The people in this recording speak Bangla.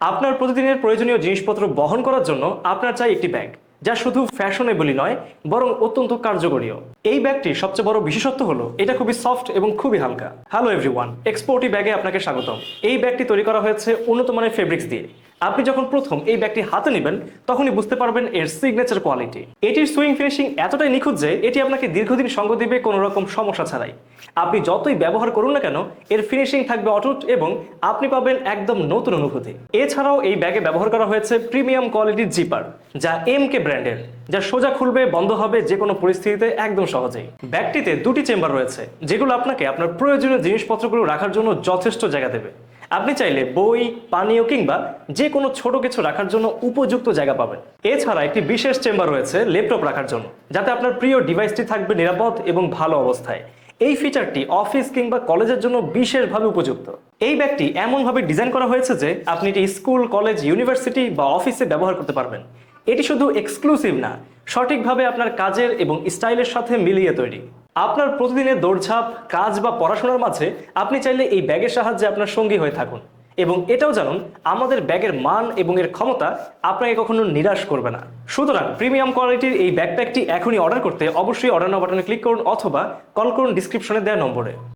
আপনার প্রতিদিনের প্রয়োজনীয় জিনিসপত্র বহন করার জন্য আপনার চাই একটি ব্যাগ, যা শুধু ফ্যাশনেবলই নয় বরং অত্যন্ত কার্যকরীও। এই ব্যাগটির সবচেয়ে বড় বিশেষত্ব হলো এটা খুবই সফট এবং খুবই হালকা। হ্যালো এভরিওয়ান, এক্সপোর্টি ব্যাগে আপনাকে স্বাগতম। এই ব্যাগটি তৈরি করা হয়েছে উন্নত মানের ফেব্রিক্স দিয়ে। আপনি যখন প্রথম এই ব্যাগটি হাতে নেবেন তখনই বুঝতে পারবেন এর সিগনেচার কোয়ালিটি। এটির সুইং ফিনিশিং এতটাই নিখুঁত যে এটি আপনাকে দীর্ঘদিন সঙ্গ দিবে কোনো রকম সমস্যা ছাড়াই। আপনি যতই ব্যবহার করুন না কেন এর ফিনিশিং থাকবে অটুট এবং আপনি পাবেন একদম নতুন অনুভূতি। এছাড়াও এই ব্যাগে ব্যবহার করা হয়েছে প্রিমিয়াম কোয়ালিটির জিপার, যা এমকে ব্র্যান্ডের, যা সোজা খুলবে বন্ধ হবে যে কোনো পরিস্থিতিতে একদম সহজেই। ব্যাগটিতে দুটি চেম্বার রয়েছে যেগুলো আপনাকে আপনার প্রয়োজনীয় জিনিসপত্রগুলো রাখার জন্য যথেষ্ট জায়গা দেবে। আপনি চাইলে বই, পানীয় কিংবা যে কোনো ছোট কিছু রাখার জন্য উপযুক্ত জায়গা পাবেন। এছাড়া একটি বিশেষ চেম্বার রয়েছে ল্যাপটপ রাখার জন্য, যাতে আপনার প্রিয় ডিভাইসটি থাকবে নিরাপদ এবং ভালো অবস্থায়। এই ফিচারটি অফিস কিংবা কলেজের জন্য বিশেষভাবে উপযুক্ত। এই ব্যাগটি এমনভাবে ডিজাইন করা হয়েছে যে আপনি এটি স্কুল, কলেজ, ইউনিভার্সিটি বা অফিসে ব্যবহার করতে পারবেন। এটি শুধু এক্সক্লুসিভ না, সঠিকভাবে আপনার কাজের এবং স্টাইলের সাথে মিলিয়ে তৈরি। আপনার প্রতিদিনের দৌড়ঝাঁপ, কাজ বা পড়াশোনার মাঝে আপনি চাইলে এই ব্যাগের সাহায্যে আপনার সঙ্গী হয়ে থাকুন। এবং এটাও জানুন, আমাদের ব্যাগের মান এবং এর ক্ষমতা আপনাকে কখনো নিরাশ করবে না। সুতরাং প্রিমিয়াম কোয়ালিটির এই ব্যাকপ্যাকটি এখনই অর্ডার করতে অবশ্যই অর্ডার নাও বাটনে ক্লিক করুন অথবা কল করুন ডিসক্রিপশনে দেওয়া নম্বরে।